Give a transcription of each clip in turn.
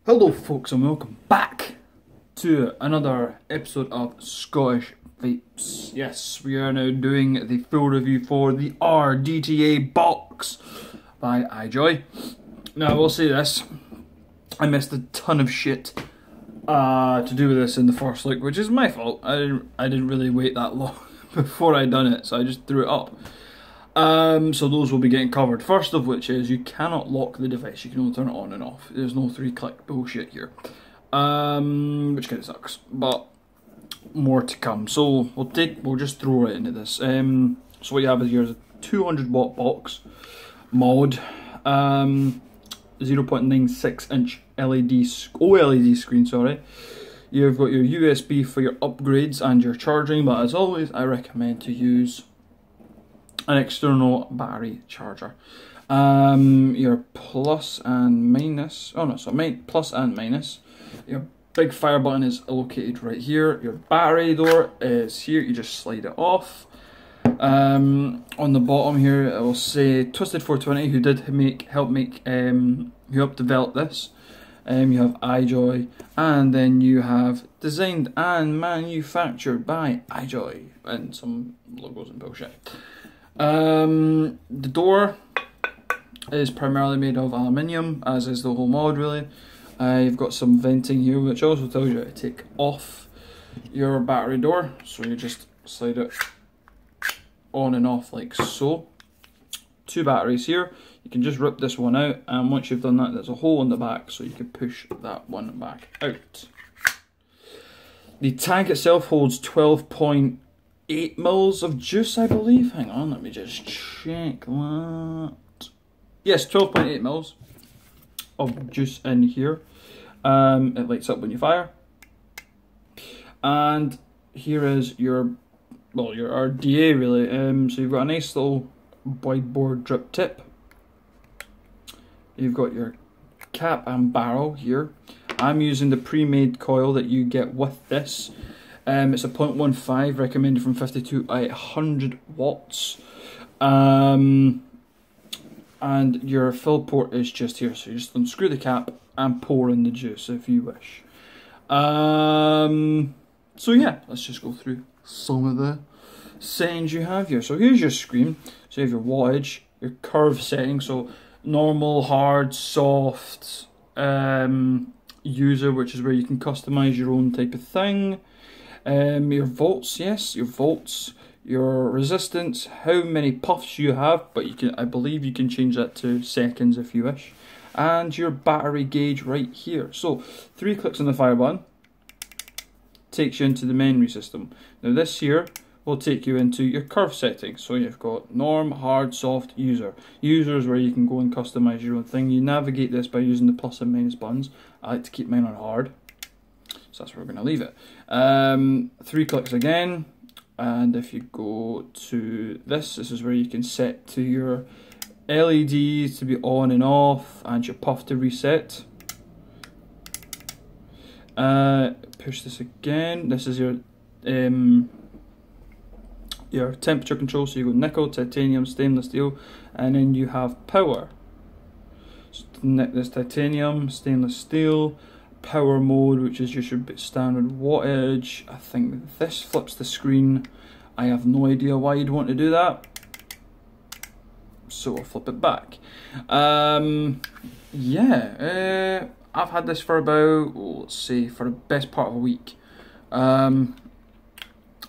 Hello folks and welcome back to another episode of Scottish Vapes. Yes, we are now doing the full review for the RDTA box by Ijoy. Now I will say this, I missed a ton of shit to do with this in the first look, which is my fault. I didn't really wait that long before I done it, so I just threw it up. So those will be getting covered. First of which is you cannot lock the device, you can only turn it on and off. There's no 3-click bullshit here. Which kind of sucks, but more to come. So we'll just throw right into this. So what you have here is a 200 watt box, mod, 0.96 inch OLED screen, sorry. You've got your USB for your upgrades and your charging, but as always I recommend to use an external battery charger. Your plus and minus, plus and minus. Your big fire button is located right here. Your battery door is here, you just slide it off. On the bottom here it will say Twisted 420, who did who helped develop this. You have Ijoy, and then you have designed and manufactured by Ijoy, and some logos and bullshit. The door is primarily made of aluminium, as is the whole mod really. You've got some venting here, which also tells you how to take off your battery door. So you just slide it on and off like so. 2 batteries here. You can just rip this one out, and once you've done that, there's a hole in the back, so you can push that one back out. The tank itself holds 12.8 mils of juice, I believe. Hang on, let me just check that. Yes, 12.8 mils of juice in here. It lights up when you fire. And here is your RDTA really. So you've got a nice little wide-bore drip tip. You've got your cap and barrel here. I'm using the pre-made coil that you get with this. It's a 0.15, recommended from 50 to 100 watts. And your fill port is just here, so you just unscrew the cap and pour in the juice if you wish. So yeah, let's just go through some of the settings you have here. So here's your screen. So you have your wattage, your curve setting, so normal, hard, soft, user, which is where you can customize your own type of thing. Your volts, yes, your volts, your resistance, how many puffs you have, but I believe you can change that to seconds if you wish, and your battery gauge right here. So 3 clicks on the fire button takes you into the memory system. Now this here will take you into your curve settings. So you've got norm, hard, soft, user. User is where you can go and customize your own thing. You navigate this by using the plus and minus buttons. I like to keep mine on hard, so that's where we're going to leave it. 3 clicks again, and if you go to this is where you can set to your LEDs to be on and off, and your puff to reset. Push this again. This is your temperature control, so you go nickel, titanium, stainless steel, and then you have power. So this titanium, stainless steel, power mode, which is your standard wattage. I think this flips the screen. I have no idea why you'd want to do that, so I'll flip it back. Yeah, I've had this for about, let's see, for the best part of a week. I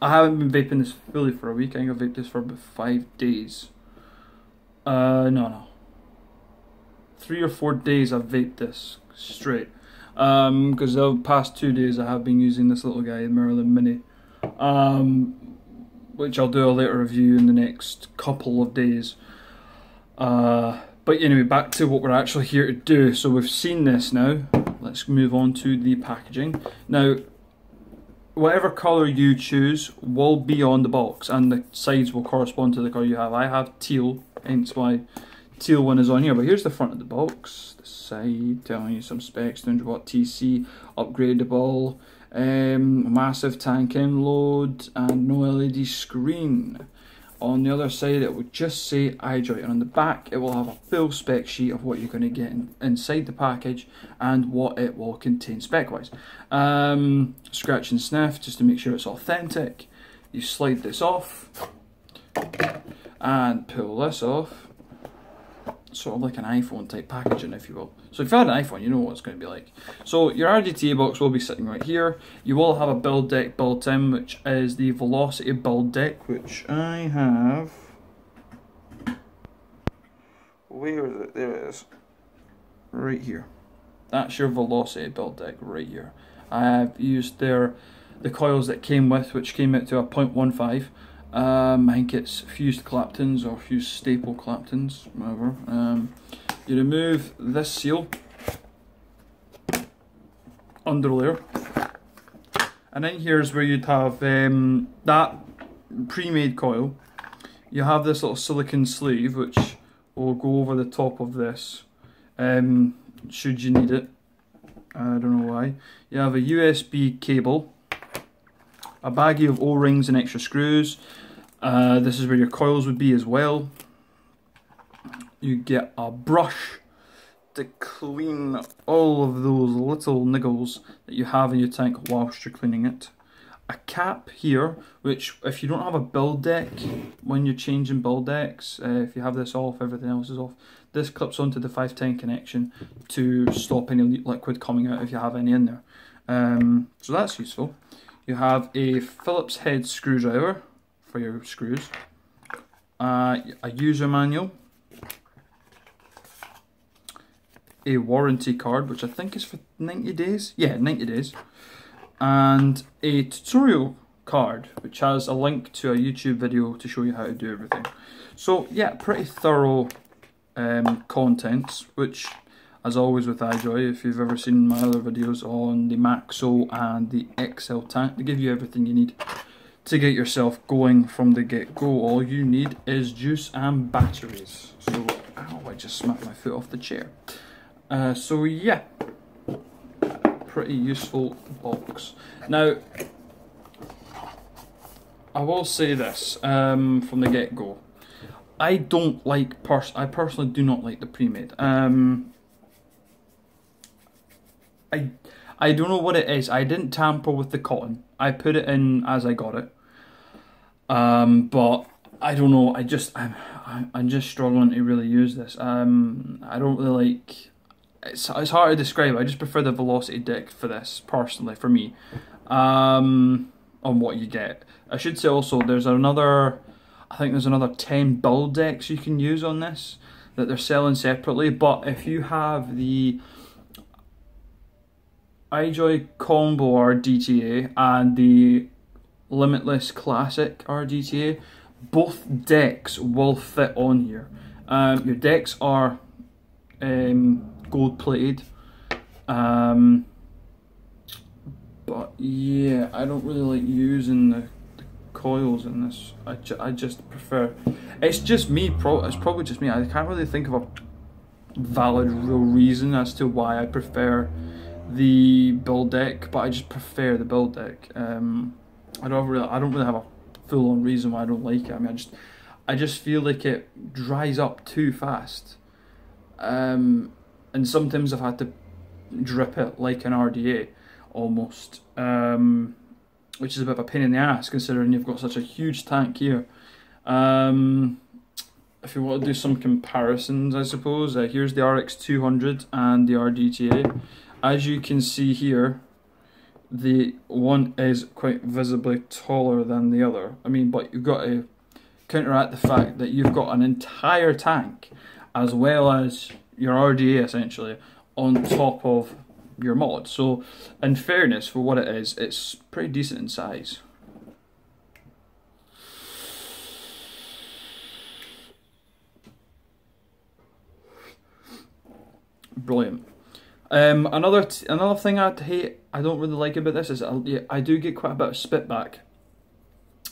haven't been vaping this fully for a week. I think I've vaped this for about 5 days. No. 3 or 4 days I've vaped this straight. Because the past 2 days I have been using this little guy, the Merlin Mini. Which I'll do a later review in the next couple of days. But anyway, back to what we're actually here to do. So we've seen this now. Let's move on to the packaging. Now, whatever colour you choose will be on the box, and the sides will correspond to the colour you have. I have teal, hence why teal one is on here. But here's the front of the box, the side telling you some specs: 200 watt TC, upgradable, massive tank in load, and no LED screen. On the other side it will just say Ijoy, and on the back it will have a full spec sheet of what you're going to get inside the package and what it will contain spec wise. Scratch and sniff just to make sure it's authentic. You slide this off and pull this off, sort of like an iPhone type packaging, if you will. So if you had an iPhone, you know what it's going to be like. So your RDTA box will be sitting right here. You will have a build deck built in, which is the Velocity build deck, which I have. Where is it? There it is. Right here. That's your Velocity build deck right here. I have used the coils that came with, which came out to a 0.15. I think it's fused Claptons or fused staple Claptons, whatever. You remove this seal under layer, and then here's where you'd have that pre-made coil. You have this little silicone sleeve which will go over the top of this should you need it. I don't know why. You have a USB cable, a baggie of O-rings and extra screws. This is where your coils would be as well. You get a brush to clean all of those little niggles that you have in your tank whilst you're cleaning it. A cap here, which if you don't have a build deck, when you're changing build decks, if you have this off, everything else is off, this clips onto the 510 connection to stop any liquid coming out if you have any in there. So that's useful. You have a Phillips head screwdriver for your screws, a user manual, a warranty card, which I think is for 90 days, yeah, 90 days, and a tutorial card, which has a link to a YouTube video to show you how to do everything. So yeah, pretty thorough contents, which, as always with Ijoy, if you've ever seen my other videos on the Maxo and the XL tank, they give you everything you need to get yourself going from the get-go. All you need is juice and batteries. So, ow, I just smacked my foot off the chair. So yeah, pretty useful box. Now, I will say this from the get-go. I personally do not like the pre-made. I don't know what it is. I didn't tamper with the cotton. I put it in as I got it. But I don't know. I'm just struggling to really use this. I don't really like. It's hard to describe. I just prefer the Velocity deck for this personally, for me. On what you get. I should say also there's another. I think there's another 10 build decks you can use on this that they're selling separately. But if you have the Ijoy Combo RDTA and the Limitless Classic RDTA, both decks will fit on here. Your decks are gold plated, but yeah, I don't really like using the coils in this. I just prefer, it's just me, it's probably just me, I can't really think of a valid real reason as to why I prefer the build deck, but I just prefer the build deck. I don't really have a full-on reason why I don't like it. I mean, I just feel like it dries up too fast, and sometimes I've had to drip it like an RDA almost, which is a bit of a pain in the ass considering you've got such a huge tank here. If you want to do some comparisons, I suppose, here's the RX200 and the RDTA. As you can see here, the one is quite visibly taller than the other. I mean, but you've got to counteract the fact that you've got an entire tank as well as your RDA essentially on top of your mod. So in fairness, for what it is, it's pretty decent in size. Brilliant. Another thing I don't really like about this is I do get quite a bit of spit back.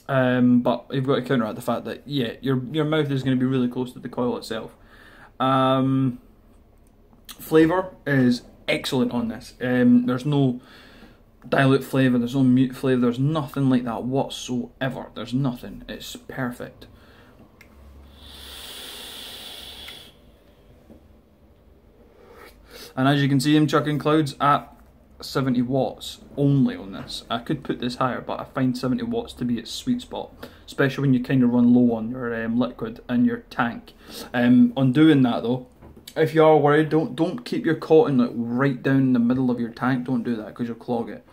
But you've got to counteract the fact that yeah, your mouth is going to be really close to the coil itself. Flavour is excellent on this. There's no dilute flavour, there's no mute flavour, there's nothing like that whatsoever. There's nothing. It's perfect. And as you can see, I'm chucking clouds at 70 watts only on this. I could put this higher, but I find 70 watts to be its sweet spot, especially when you kind of run low on your liquid and your tank. On doing that though, if you are worried, don't keep your cotton like right down in the middle of your tank. Don't do that because you'll clog it.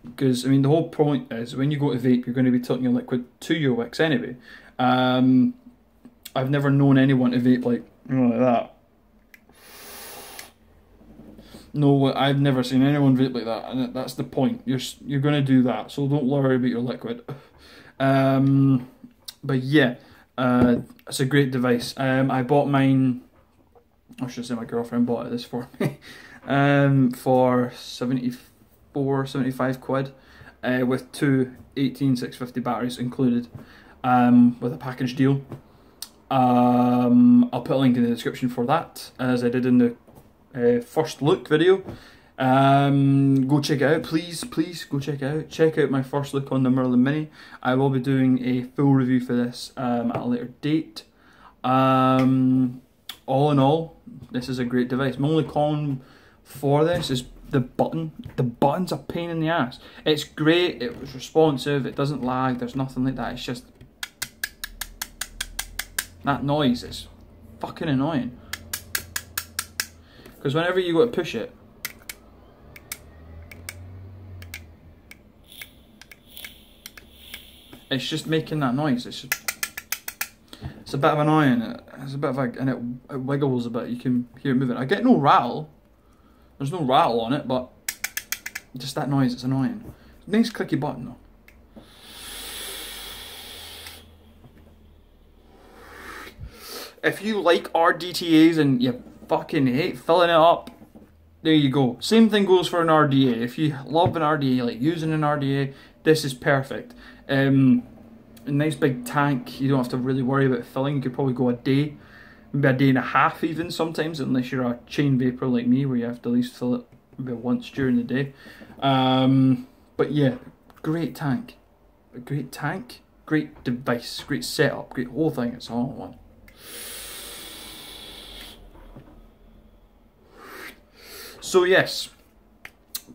Because I mean, the whole point is when you go to vape, you're going to be tilting your liquid to your wicks anyway. I've never known anyone to vape like that. No, I've never seen anyone vape like that, and that's the point. You're going to do that, so don't worry about your liquid. But yeah, it's a great device. I bought mine. I should say my girlfriend bought this for me for 75 quid, with two 18650 batteries included, with a package deal. I'll put a link in the description for that, as I did in the first look video. Go check it out, please go check it out. Check out my first look on the Merlin Mini. I will be doing a full review for this at a later date. All in all, this is a great device. My only con for this is the button. The button's a pain in the ass. It's great, it was responsive, it doesn't lag, there's nothing like that. It's just that noise is fucking annoying. Because whenever you go to push it, it's just making that noise. It's a bit of annoying. It's a bit of and it wiggles a bit. You can hear it moving. I get no rattle. There's no rattle on it, but just that noise. It's annoying. Nice clicky button though. If you like RDTAs and you fucking hate filling it up, there you go. Same thing goes for an RDA. If you love an RDA, like using an RDA, this is perfect. A nice big tank, you don't have to really worry about filling. You could probably go a day, maybe a day and a half even sometimes, unless you're a chain vapor like me, where you have to at least fill it maybe once during the day. But yeah, great tank. A great tank, great device, great setup, great whole thing. It's all in one. So yes,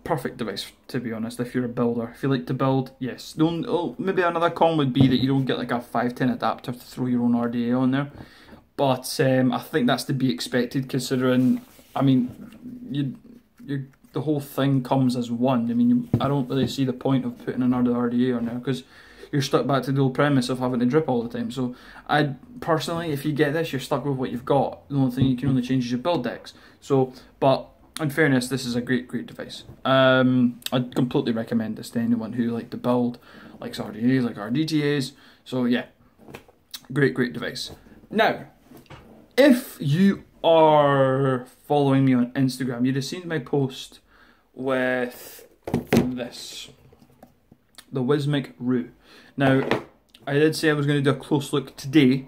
perfect device, to be honest, if you're a builder. If you like to build, yes. Maybe another con would be that you don't get like a 510 adapter to throw your own RDA on there. But I think that's to be expected, considering, I mean, the whole thing comes as one. I mean, I don't really see the point of putting another RDA on there, because you're stuck back to the old premise of having to drip all the time. So I personally, if you get this, you're stuck with what you've got. The only thing you can only change is your build decks. So, but in fairness, this is a great device. I'd completely recommend this to anyone who like to build, likes RDAs, like RDTAs. So yeah, great device. Now, if you are following me on Instagram, you'd have seen my post with this, the Wismic Rue. Now, I did say I was going to do a close look today.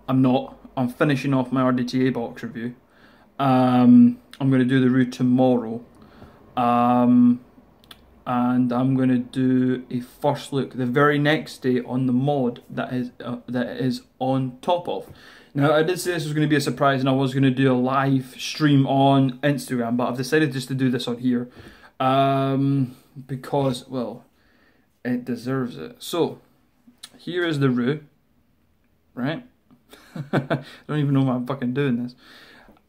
I'm not. I'm finishing off my RDTA box review. I'm going to do the Rue tomorrow, and I'm going to do a first look the very next day on the mod that is on top of. Now, I did say this was going to be a surprise, and I was going to do a live stream on Instagram, but I've decided just to do this on here, because, well, it deserves it. So, here is the Rue, right? I don't even know why I'm fucking doing this.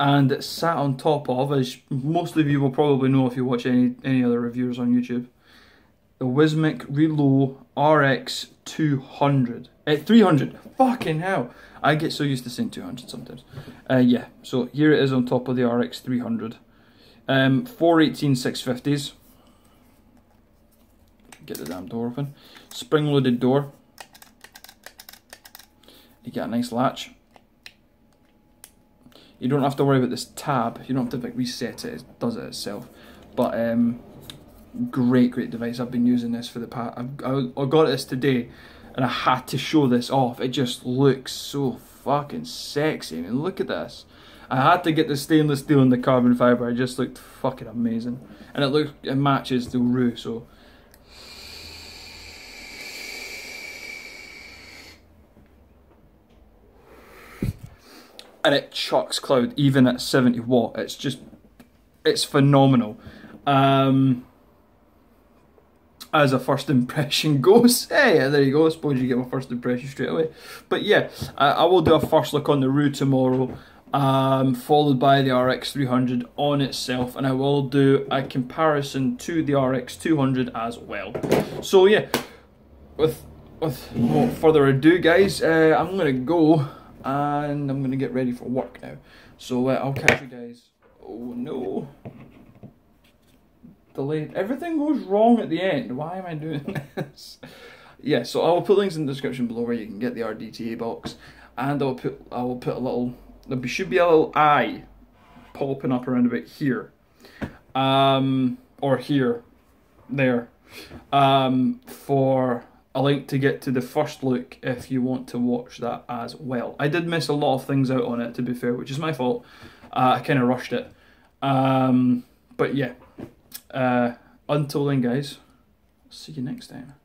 And it's sat on top of, as most of you will probably know if you watch any other reviewers on YouTube, the Wismic Relo RX 200. 300. Fucking hell. I get so used to saying 200 sometimes. Yeah, so here it is on top of the RX 300. 418 650s. Get the damn door open. Spring-loaded door. You get a nice latch. You don't have to worry about this tab. You don't have to like reset it. It does it itself. But great device. I've been using this for the past. I got this today, and I had to show this off. It just looks so fucking sexy. I mean, look at this. I had to get the stainless steel and the carbon fiber. It just looked fucking amazing, and it matches the Rue. So. and it chucks cloud even at 70 watt. It's just, it's phenomenal. As a first impression goes, hey, there you go. I suppose you get my first impression straight away. But yeah, I will do a first look on the Rue tomorrow, followed by the RX 300 on itself, and I will do a comparison to the RX 200 as well. So yeah, with no further ado, guys, I'm gonna go and I'm gonna get ready for work now. So I'll catch you guys. Oh no. Delayed. Everything goes wrong at the end. Why am I doing this? Yeah, so I will put links in the description below where you can get the RDTA box, and I will put a little, there should be a little eye popping up around about here, or here, there, for a link to get to the first look if you want to watch that as well. I did miss a lot of things out on it, to be fair, which is my fault. I kind of rushed it, but yeah. Until then, guys, see you next time.